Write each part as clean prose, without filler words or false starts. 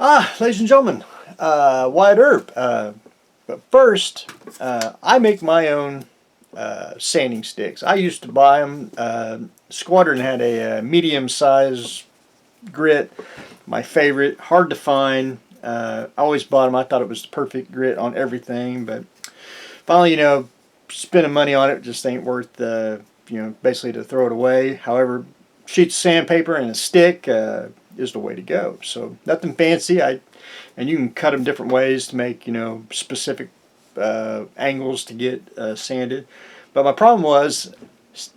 Ladies and gentlemen, Wyatt Earp. But first, I make my own sanding sticks. I used to buy them. Squadron had a medium-sized grit, my favorite, hard to find. I always bought them. I thought it was the perfect grit on everything, but finally, spending money on it just ain't worth, basically to throw it away. However, sheets of sandpaper and a stick is the way to go. So nothing fancy. And you can cut them different ways to make specific angles to get sanded. But my problem was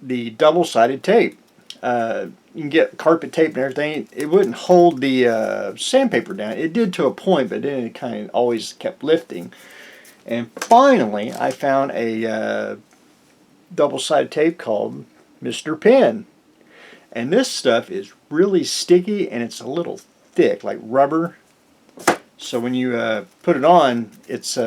the double-sided tape. You can get carpet tape and everything. It wouldn't hold the sandpaper down. It did to a point, but then it kind of always kept lifting. And finally, I found a double-sided tape called Mr. Pen. And this stuff is really sticky and it's a little thick, like rubber. So when you put it on, it's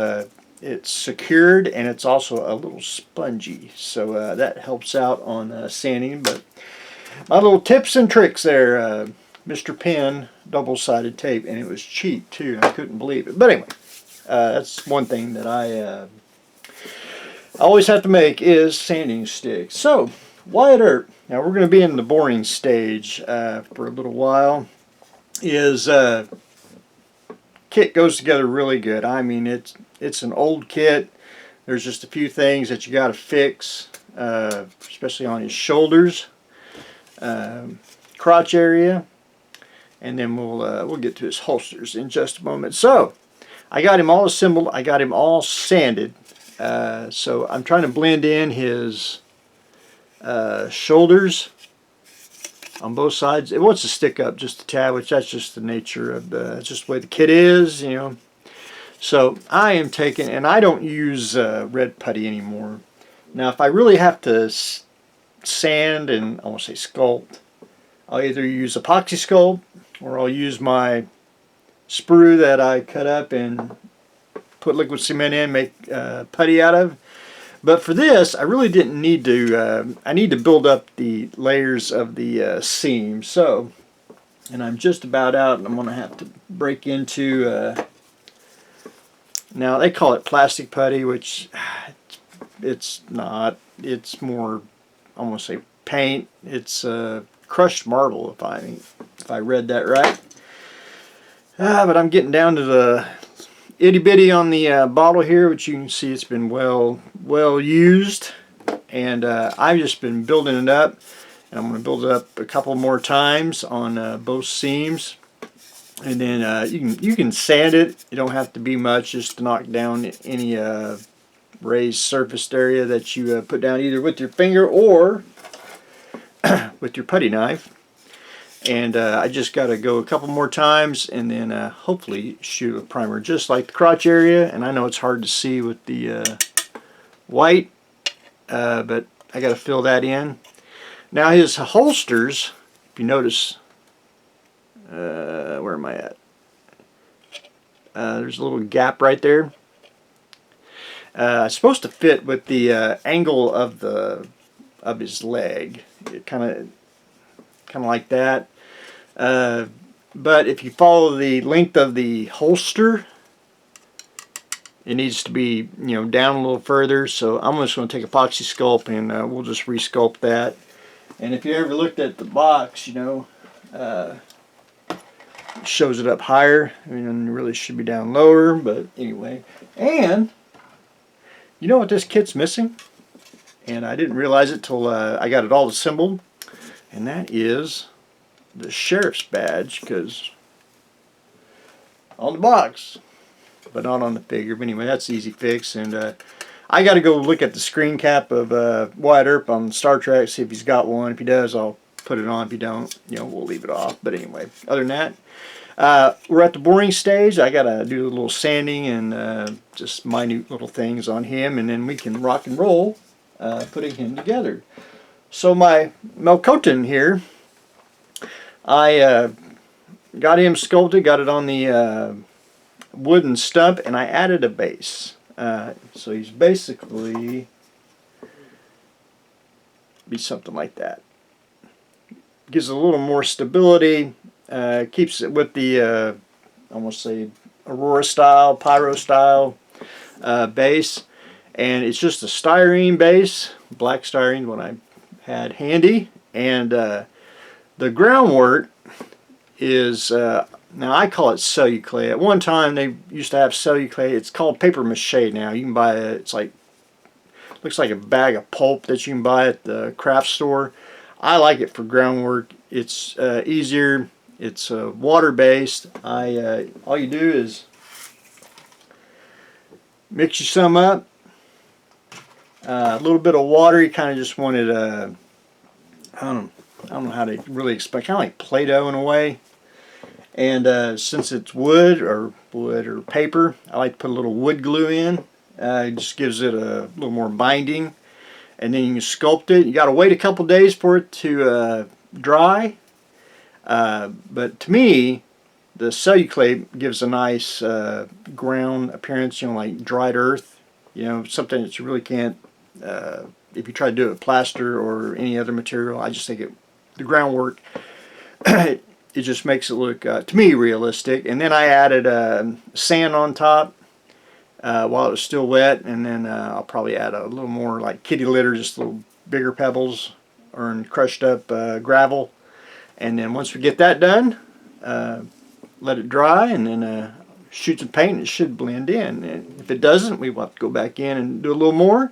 secured and it's also a little spongy. So that helps out on sanding. But my little tips and tricks there, Mr. Pen double-sided tape, and it was cheap too. I couldn't believe it. But anyway, that's one thing that I always have to make is sanding sticks. So Wyatt Earp. Now we're going to be in the boring stage for a little while. Kit goes together really good. I mean, it's an old kit. There's just a few things that you got to fix, especially on his shoulders, crotch area, and then we'll get to his holsters in just a moment. So I got him all assembled. I got him all sanded. So I'm trying to blend in his shoulders on both sides. It wants to stick up just a tad, which that's just the nature of that's just the way the kit is, So I am taking, and I don't use red putty anymore. Now if I really have to sand and I want to say sculpt, I'll either use epoxy sculpt or I'll use my sprue that I cut up and put liquid cement in, make putty out of. But for this, I really didn't need to, I need to build up the layers of the seam. So, and I'm just about out, and I'm going to have to break into, now they call it plastic putty, which it's not. It's more, I want to say paint. It's crushed marble, if I read that right. But I'm getting down to the itty bitty on the bottle here, which you can see it's been well used, and I've just been building it up, and I'm going to build it up a couple more times on both seams, and then you can sand it. You don't have to be much, just to knock down any raised surface area that you put down either with your finger or with your putty knife. And I just got to go a couple more times and then hopefully shoot a primer just like the crotch area. And I know it's hard to see with the white, but I got to fill that in. Now his holsters, if you notice, where am I at? There's a little gap right there. It's supposed to fit with the angle of his leg. It kind of like that. But if you follow the length of the holster, it needs to be down a little further. So I'm just going to take epoxy sculpt and we'll just resculpt that. And if you ever looked at the box, it shows it up higher. I mean, it really should be down lower, but anyway. And you know what this kit's missing? And I didn't realize it till I got it all assembled. And that is the sheriff's badge, because on the box, but not on the figure. But anyway, that's easy fix. And I got to go look at the screen cap of Wyatt Earp on Star Trek, see if he's got one. If he does, I'll put it on. If he don't, we'll leave it off. But anyway, other than that, we're at the boring stage. I got to do a little sanding and just minute little things on him, and then we can rock and roll putting him together. So my Melkotan here, I got him sculpted, got it on the wooden stump, and I added a base. So he's basically be something like that. Gives it a little more stability, keeps it with the I want to say Aurora style, Pyro style base, and it's just a styrene base, black styrene, what I had handy, and the groundwork is now I call it celluclay. At one time they used to have celluclay. It's called paper mache now. You can buy it. It's like looks like a bag of pulp that you can buy at the craft store. I like it for groundwork. It's easier. It's water based. All you do is mix you some up. A little bit of water. You kind of just want it. I don't know how to really explain. Kind of like Play-Doh in a way. And since it's wood or paper, I like to put a little wood glue in. It just gives it a little more binding. And then you can sculpt it. You got to wait a couple days for it to dry. But to me, the celluclay gives a nice ground appearance, you know, like dried earth. You know, something that you really can't, if you try to do it with plaster or any other material. I just think the groundwork, it just makes it look, to me, realistic. And then I added sand on top while it was still wet, and then I'll probably add a little more like kitty litter, just little bigger pebbles or crushed up gravel. And then once we get that done, let it dry, and then shoot some paint, and it should blend in. And if it doesn't, we will have to go back in and do a little more.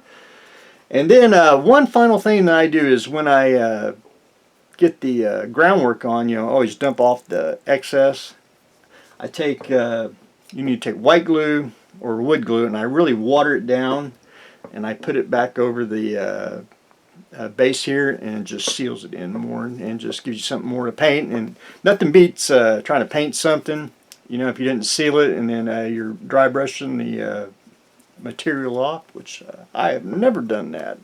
And then one final thing that I do is when I get the groundwork on, you know, always dump off the excess. I take, you need to take white glue or wood glue, and I really water it down, and I put it back over the base here, and it just seals it in more and just gives you something more to paint. And nothing beats trying to paint something, you know, if you didn't seal it, and then you're dry brushing the material off, which I have never done that.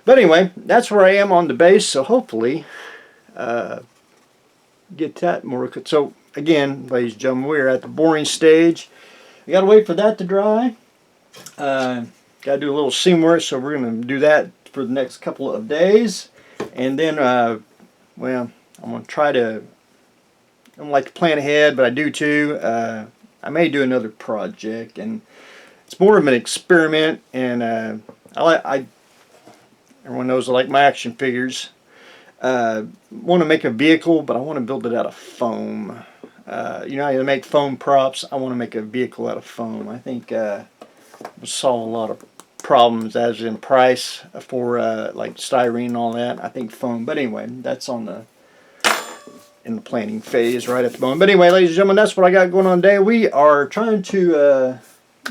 But anyway, that's where I am on the base, so hopefully get that more. So again, ladies and gentlemen, we're at the boring stage. We got to wait for that to dry. Got to do a little seam work, so we're going to do that for the next couple of days. And then, well, I'm going to try to, I don't like to plan ahead, but I do too. I may do another project, and it's more of an experiment, and everyone knows I like my action figures. Want to make a vehicle, but I want to build it out of foam. You know how you make foam props? I want to make a vehicle out of foam. I think it will solve a lot of problems as in price for like styrene and all that. I think foam. But anyway, that's in the planning phase right at the moment. But anyway, ladies and gentlemen, that's what I got going on today. We are trying to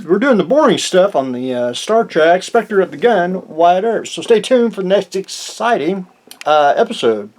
we're doing the boring stuff on the Star Trek Spectre of the Gun, Wyatt Earp. So stay tuned for the next exciting episode.